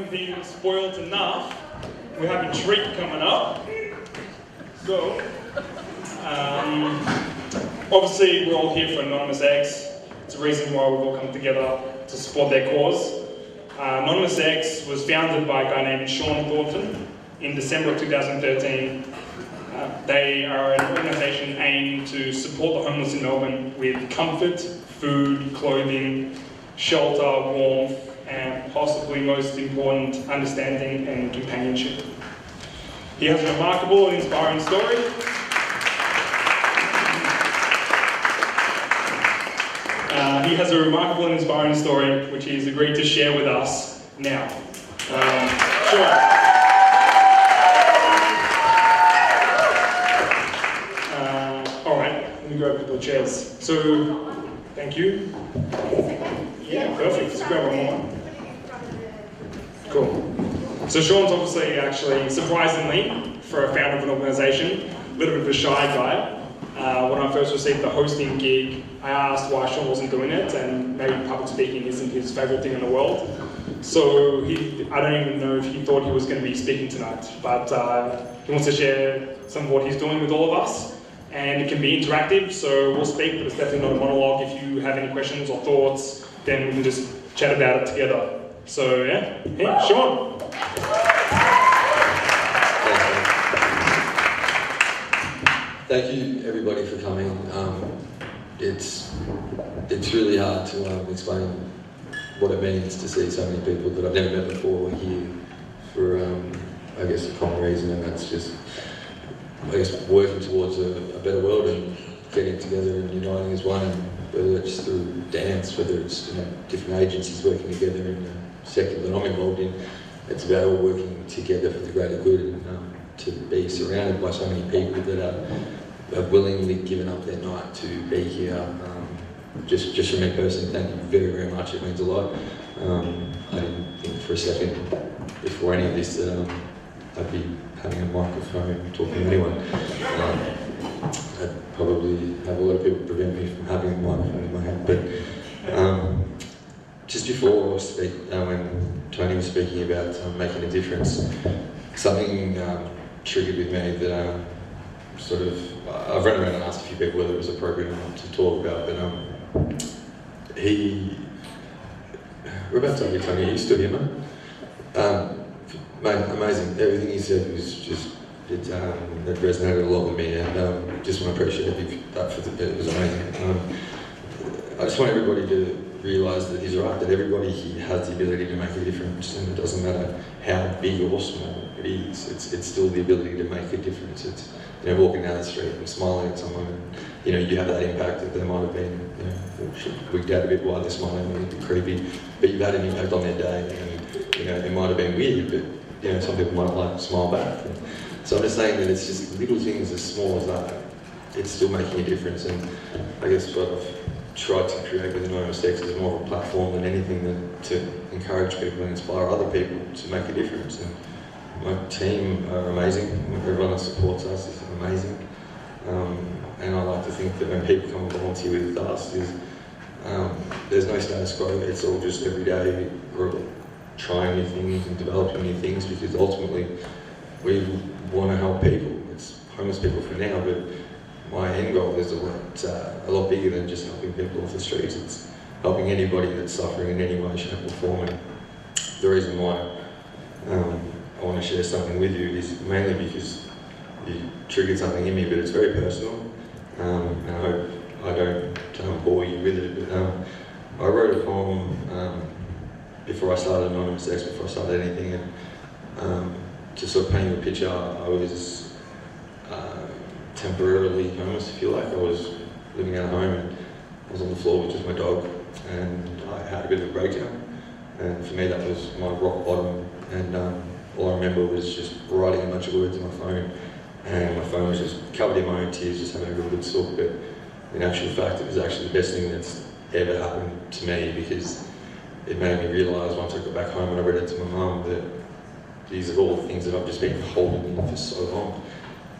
hasn't been spoiled enough, we have a treat coming up. So, obviously we're all here for Anonymous X. It's a reason why we've all come together to support their cause. Anonymous X was founded by a guy named Sean Thornton in December of 2013. They are an organisation aimed to support the homeless in Melbourne with comfort, food, clothing, shelter, warmth, and possibly most important, understanding and companionship. He has a remarkable and inspiring story. Which he has agreed to share with us now. Sean. Alright, let me grab a couple of chairs. So, thank you. Yeah, perfect. Let's grab one more. Cool. So Sean's obviously, actually, surprisingly, for a founder of an organisation, a little bit of a shy guy. When I first received the hosting gig, I asked why Sean wasn't doing it, and maybe public speaking isn't his favourite thing in the world. So I don't even know if he thought he was going to be speaking tonight, but he wants to share some of what he's doing with all of us. And it can be interactive, so we'll speak, but it's definitely not a monologue. If you have any questions or thoughts, then we can just chat about it together. So yeah, hey, Sean. Thank you, everybody, for coming. It's really hard to explain what it means to see so many people that I've never met before here for, I guess, a common reason, and that's just, I guess, working towards a better world and getting together and uniting as one, and whether it's through dance, whether it's different agencies working together in the sector that I'm involved in. It's about all working together for the greater good, and to be surrounded by so many people that have willingly given up their night to be here. Just for me personally, thank you very, very much. It means a lot. I didn't think for a second before any of this that I'd be having a microphone talking to anyone. I'd probably have a lot of people prevent me from having a microphone in my hand. But just before when Tony was speaking about making a difference, something triggered with me that I've run around and asked a few people whether it was appropriate or not to talk about, but we're about to have Tony. Are you still here, mate? Mate, amazing. Everything he said was just, it resonated a lot with me, and just want to appreciate that it was amazing. I just want everybody to realise that he's right, that everybody here has the ability to make a difference, and it doesn't matter how big or small it is, it's still the ability to make a difference. It's, walking down the street and smiling at someone, and, you have that impact that they might have been, wigged out a bit while they're smiling, a little bit creepy, but you've had an impact on their day, and, it might have been weird, but, some people might like to smile back. And so I'm just saying that it's just little things as small as that, it's still making a difference, and I guess what I've tried to create with Anonymous X is more of a platform than anything to encourage people and inspire other people to make a difference. And my team are amazing. Everyone that supports us is amazing. And I like to think that when people come and volunteer with us, there's no status quo. It's all just every day we're trying new things and developing new things, because ultimately we want to help people. It's homeless people for now, but my end goal is a lot bigger than just helping people off the streets. It's helping anybody that's suffering in any way, shape or form. And the reason why I want to share something with you is mainly because you triggered something in me, but it's very personal. And I hope I don't bore you with it, but I wrote a poem before I started Anonymous X, before I started anything, and to sort of paint you a picture, I was temporarily homeless, if you like. I was living at home and I was on the floor with just my dog, and I had a bit of a breakdown, and for me that was my rock bottom, and all I remember was just writing a bunch of words on my phone, and my phone was just covered in my own tears, just having a real good sook. But in actual fact, it was actually the best thing that's ever happened to me, because it made me realise once I got back home and I read it to my mum that these are all the things that I've just been holding in for so long.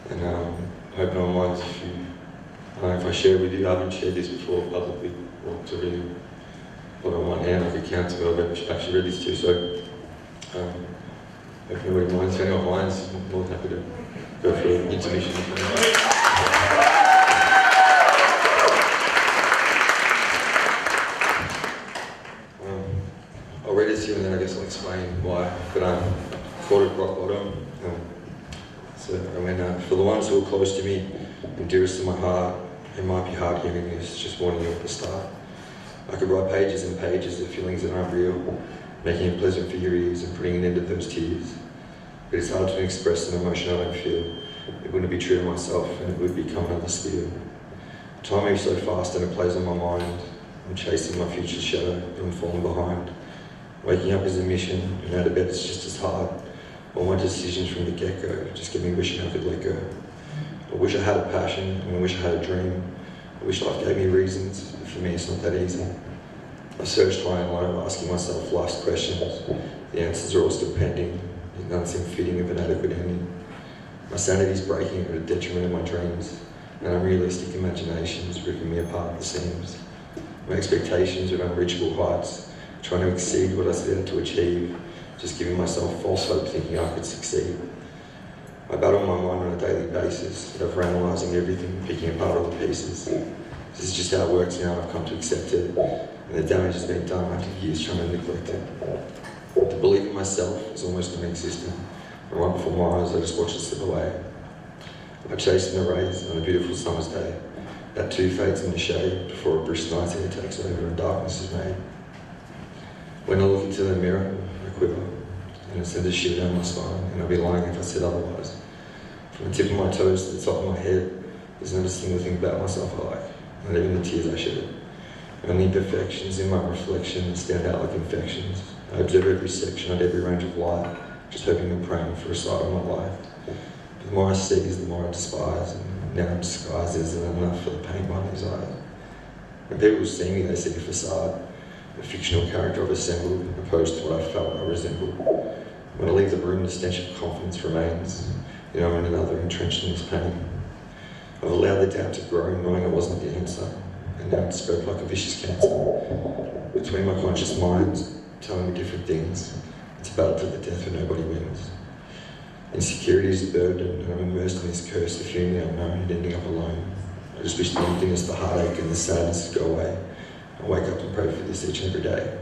And I hope no one minds if I share with you. I haven't shared this before publicly, or to really, on one hand I could count to who I've actually read this to. So If nobody minds, if anyone minds, I'm more than happy to go for an intermission. I'll read it to you and then I guess I'll explain why. But I thought of rock bottom. So I went, for the ones who are close to me and dearest to my heart, it might be hard hearing this, just warning you at the start. I could write pages and pages of feelings that aren't real, making it pleasant for your ears and putting an end to those tears. But it's hard to express an emotion I don't feel. It wouldn't be true to myself and it would become another spiel. Time moves so fast and it plays on my mind. I'm chasing my future shadow, but I'm falling behind. Waking up is a mission, and out of bed it's just as hard. All my decisions from the get-go just get me wishing I could let go. I wish I had a passion, and I wish I had a dream. I wish life gave me reasons, but for me it's not that easy. I searched high and low, asking myself life's questions. The answers are all still pending, yet none seem fitting of an adequate ending. My sanity's breaking at a detriment of my dreams, and unrealistic imaginations ripping me apart at the seams. My expectations of unreachable heights, trying to exceed what I set out to achieve, just giving myself false hope thinking I could succeed. I battle my mind on a daily basis, overanalyzing everything, picking apart all the pieces. This is just how it works now, I've come to accept it, and the damage has been done after years trying to neglect it. The belief in myself is almost non-existent, and right before my eyes I just watch it slip away. I chase in the rays on a beautiful summer's day. That too fades in the shade before a brisk night air takes over and darkness is made. When I look into the mirror, I quiver, and it sends a shiver down my spine, and I'd be lying if I said otherwise. From the tip of my toes to the top of my head, there's not a single thing about myself I like, not even the tears I shed. Only imperfections in my reflection stand out like infections. I observe every section at every range of light, just hoping and praying for a sight of my life. But the more I see is the more I despise, and now disguise isn't enough for the pain behind these eyes. When people see me, they see a facade, a fictional character I've assembled, opposed to what I felt I resembled. When I leave the room, the stench of confidence remains. You know, I'm in another entrenched in this pain. I've allowed the doubt to grow, knowing I wasn't the answer, and now it spoke like a vicious cancer. Between my conscious minds, telling me different things, it's a battle to the death where nobody wins. Insecurity is a burden, and I'm immersed in this curse of feeling the unknown and ending up alone. I just wish the emptiness, the heartache, and the sadness would go away. I wake up and pray for this each and every day.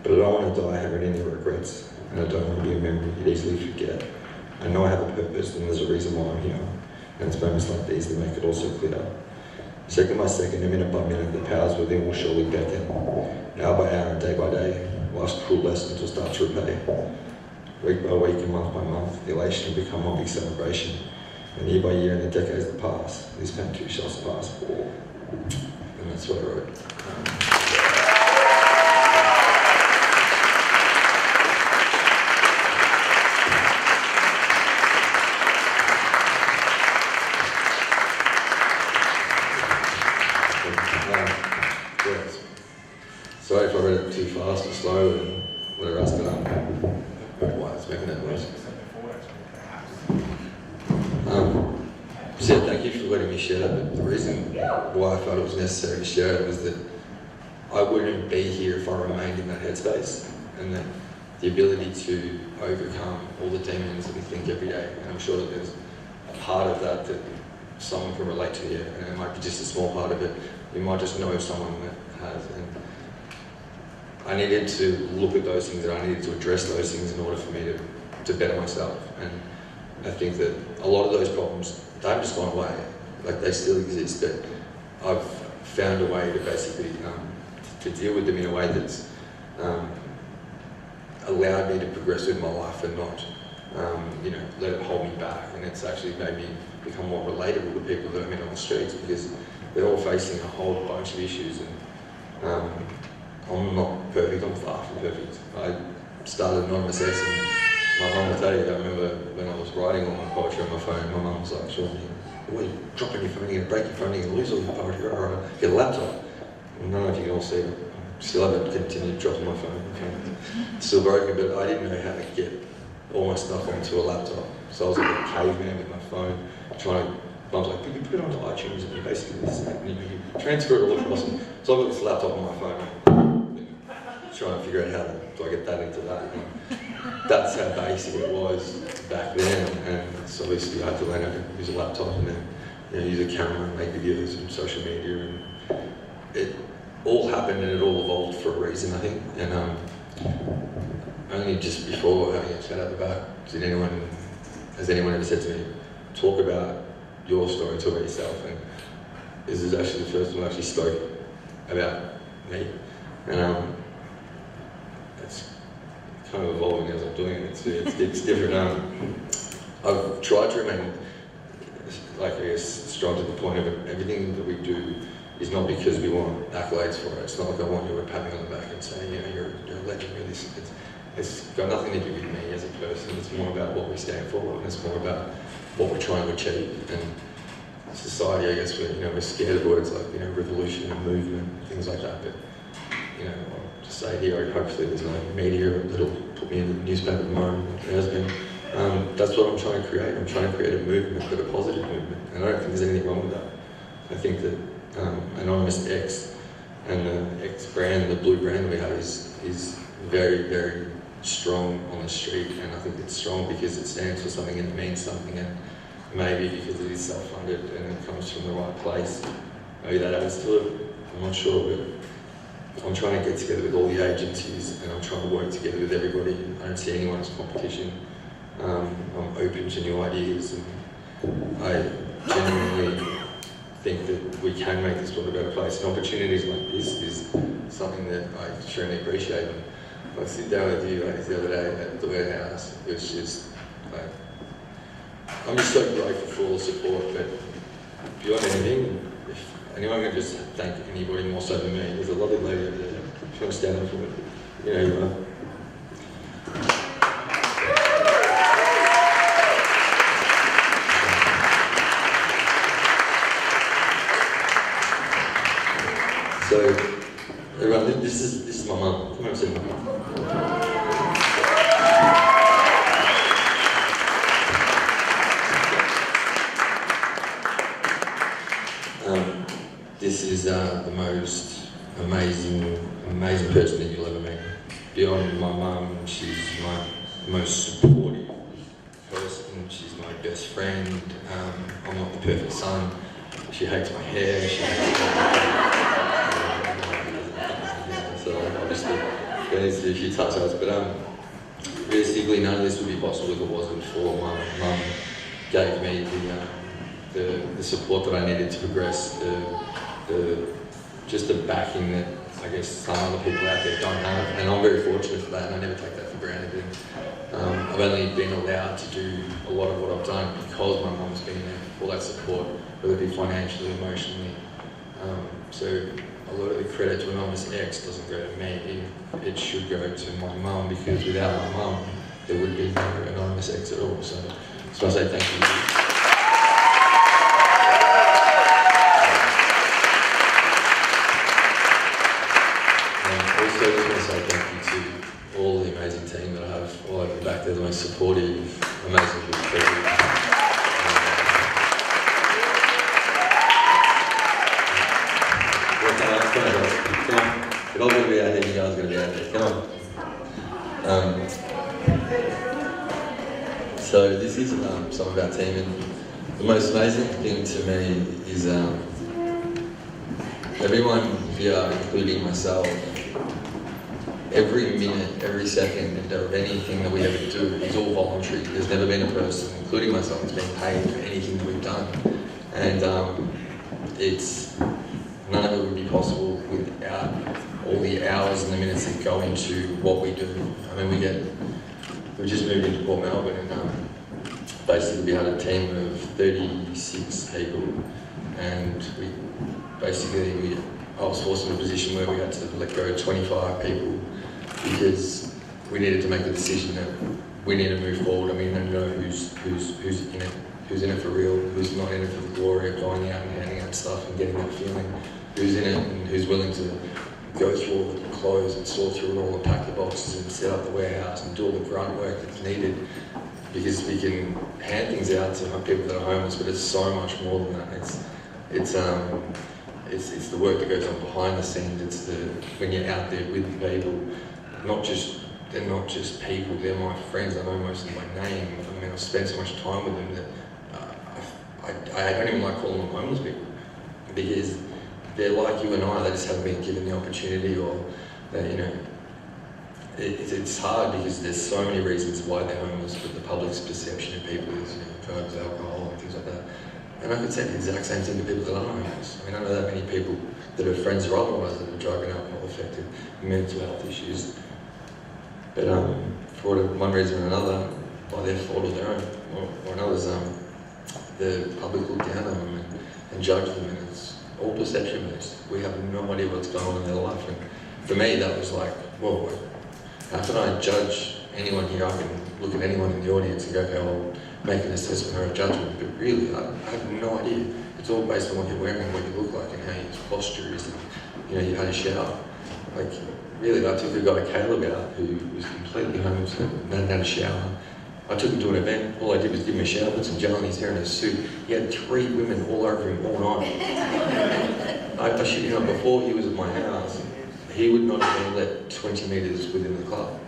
But I don't want to die having any regrets, and I don't want to be a memory you'd easily forget. I know I have a purpose, and there's a reason why I'm here, and it's moments like these that make it all so clear. Second by second, and minute by minute, the powers within will surely beckon. Hour by hour and day by day, life's cruel lessons will start to repay. Week by week and month by month, the elation will become one big celebration. And year by year, and the decades that pass, this pain too shall surpass. And that's what I wrote. Sorry if I read it too fast or slow and whatever else, but why it's making that noise. So yeah, thank you for letting me share that, but the reason why I felt it was necessary to share it was that I wouldn't be here if I remained in that headspace, and that the ability to overcome all the demons that we think every day, and I'm sure that there's a part of that that someone can relate to here, and it might be just a small part of it. You might just know someone that has, and I needed to look at those things, and I needed to address those things in order for me to better myself. And I think that a lot of those problems, they haven't just gone away, like they still exist, but I've found a way to basically to deal with them in a way that's allowed me to progress with my life and not let it hold me back. And it's actually made me become more relatable to people that I meet on the streets, because they're all facing a whole bunch of issues, and I'm not perfect, I'm far from perfect. I started Anonymous S, and my mum will tell you, I remember when I was writing all my poetry on my phone, my mum was like, "Sean, you're dropping your phone, you're going to break your phone, you're going to lose all your poetry, or get a laptop." And I don't know if you can all see it, I still haven't continued dropping my phone. It's still broken, but I didn't know how to get all my stuff onto a laptop. So I was like a caveman with my phone, trying to, Mum's like, "You put it onto iTunes, and you basically this, and you transfer it all across." And so I've got this laptop on my phone. trying to figure out how do I get that into that. And that's how basic it was back then, and so obviously I had to learn how to use a laptop and then use a camera and make videos and social media, and it all happened and it all evolved for a reason, I think. And only just before having a chat at the back, has anyone ever said to me, talk about your story, talk about yourself? And this is actually the first time I actually spoke about me, and it's kind of evolving as I'm doing it. It's different. I've tried to remain, like, I guess, strong to the point of it. Everything that we do is not because we want accolades for it. It's not like I want you to pat me on the back and say, you're a legend. Really, it's got nothing to do with me as a person. It's more about what we stand for, and it's more about what we're trying to achieve. And society, I guess, we're scared of words like revolution and movement, things like that. But I'll just say here, hopefully there's no media that'll put me in the newspaper tomorrow. There has been. That's what I'm trying to create. I'm trying to create a movement, but a positive movement. And I don't think there's anything wrong with that. I think that Anonymous X and the X brand, the blue brand we have, is very, very strong on the street. And I think it's strong because it stands for something and it means something. And maybe because it is self-funded and it comes from the right place, maybe that adds to it. I'm not sure, but I'm trying to get together with all the agencies and I'm trying to work together with everybody. I don't see anyone as competition. I'm open to new ideas, and I genuinely think that we can make this world a better place. And opportunities like this is something that I extremely appreciate. And I sit down with you like the other day at the warehouse. It's just like, I'm just so grateful for all the support. But beyond anything, if anyone can just thank anybody more so than me, there's a lovely lady over there. If you want to stand up for me, you are. So, everyone, this is my mum. Come over and see my mum. This is the most amazing person that you'll ever meet. Beyond my mum, she's my most supportive person. She's my best friend. I'm not the perfect son. She hates my hair. She hates so obviously there needs to be a few touch-ups, but realistically none of this would be possible if it wasn't for my mum gave me the support that I needed to progress, just the backing that I guess some other people out there don't have, and I'm very fortunate for that, and I never take that for granted. And I've only been allowed to do a lot of what I've done because my mum's been there for that support, whether it be financially, emotionally. So a lot of the credit to Anonymous X doesn't go to me, it should go to my mum, because without my mum, there would be no Anonymous X at all. So I say thank you. Also, I just want to say thank you to all the amazing team that I have all over the back. They're the most supportive, amazing people. If I'm going to be out there, you guys are going to be out there. Come on. So this is some of our team, and the most amazing thing to me is everyone here, including myself, every minute, every second of anything that we ever do is all voluntary. There's never been a person, including myself, that's been paid for anything that we've done. And none of it would be possible without all the hours and the minutes that go into what we do. I mean, we just moved into Port Melbourne, and basically we had a team of 36 people, and I was forced in a position where we had to let go of 25 people because we needed to make the decision that we need to move forward, and we need to know who's in it for real, who's not in it for the glory of going out and handing out stuff and getting that feeling, who's in it and who's willing to go through all the clothes and sort through it all and pack the boxes and set up the warehouse and do all the grunt work that's needed, because we can hand things out to people that are homeless, but it's so much more than that. it's the work that goes on behind the scenes. It's when you're out there with the people, they're not just people, they're my friends. I know most of them by name. I mean, I've spent so much time with them that I don't even like calling them homeless people, because they're like you and I. They just haven't been given the opportunity, or that, you know, it's hard because there's so many reasons why they're homeless, but the public's perception of people is, you know, drugs, alcohol, and things like that. And I could say the exact same thing to people that aren't homeless. I mean, I know that many people that are friends or otherwise that are drug and alcohol affected, mental health issues. But for one reason or another, by their fault or their own, or another's, the public look down on them and judge them, and it's all perception based. We have no idea what's going on in their life. And for me, that was like, well, how can I judge anyone here? I can look at anyone in the audience and go, okay, I'll make an assessment or a judgment, but really, I have no idea. It's all based on what you're wearing, what you look like, and how your posture is, and, you know, you had a shower. Like, really, I took a guy, Caleb, out who was completely homeless and hadn't had a shower. I took him to an event. All I did was give him a shower, put some gel in his hair and a suit. He had 3 women all over him all night. I shit you not, before he was at my house, he would not have been let 20 metres within the club.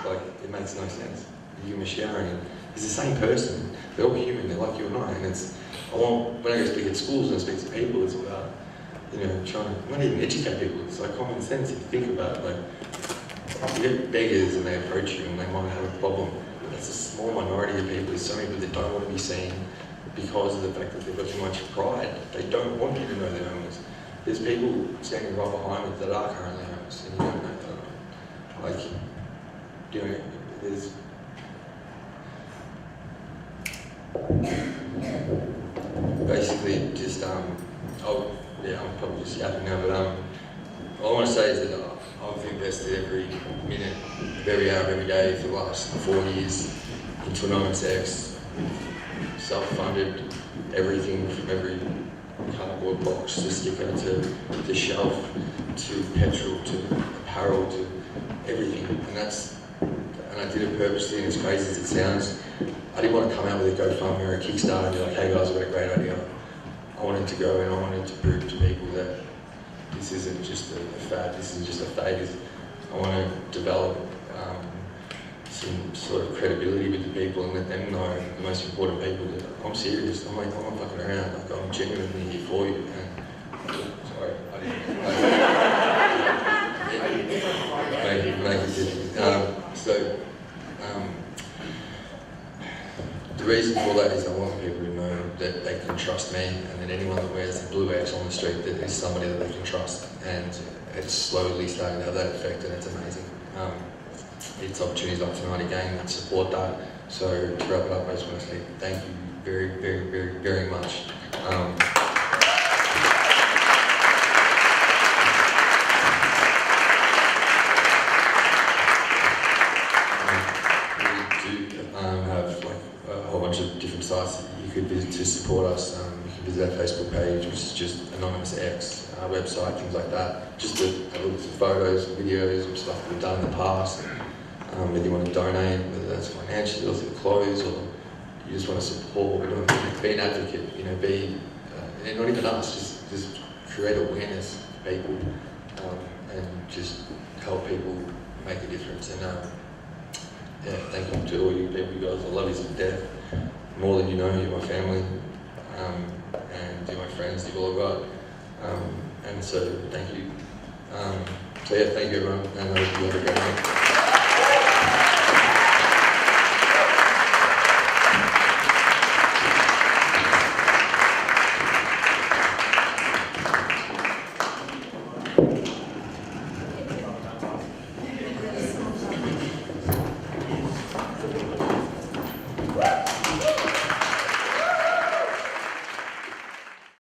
Like, it makes no sense. You give him a shower and he's the same person. They're all human, they're like you and I. And when I go speak at schools and speak to people, it's about, you know, trying to, not even educate people, it's like common sense if you think about it. Like, you get beggars and they approach you and they might have a problem. That's a small minority of people. There's so many people that don't want to be seen because of the fact that they've got too much pride. They don't want you to know they're homeless. There's people standing right behind us that are currently homeless, and you don't know that. Like, you know, there's... Basically, just, I'm probably just yapping now, but all I want to say is that I've invested every minute of every hour of every day for the last 4 years into Anonymous X, self-funded everything from every cardboard box to sticker to shelf to petrol to apparel to everything, and I did it purposely, and as crazy as it sounds, I didn't want to come out with a GoFundMe or a Kickstarter and be like, hey guys, I've got a great idea. I wanted to go and I wanted to prove to people that this isn't just a fad, this isn't just a phase. I want to develop some sort of credibility with the people and let them know, the most important people, that I'm serious, I'm not fucking around, like, I'm genuinely here for you. And, sorry, I didn't make it different. The reason for that is I want people to know that they can trust me, and that anyone that wears the blue X on the street, that is somebody that they can trust. And it's slowly starting to have that effect, and it's amazing. It's opportunities like tonight again that support that. So to wrap it up, I just want to say thank you very, very, very, very much. Of different sites that you could visit to support us. You can visit our Facebook page, which is just Anonymous X, our website, things like that. Just to have a look at some photos and videos of stuff that we've done in the past. Whether you want to donate, whether that's financially or through clothes, or you just want to support what we're doing, be an advocate, you know, and not even us, just create awareness for people, and just help people make a difference. And yeah, thank you to all you people, you guys. I love you to death. More than you know, you're my family, and you're my friends, you're all I've got. And so, thank you. So yeah, thank you everyone, and I hope you have a great night.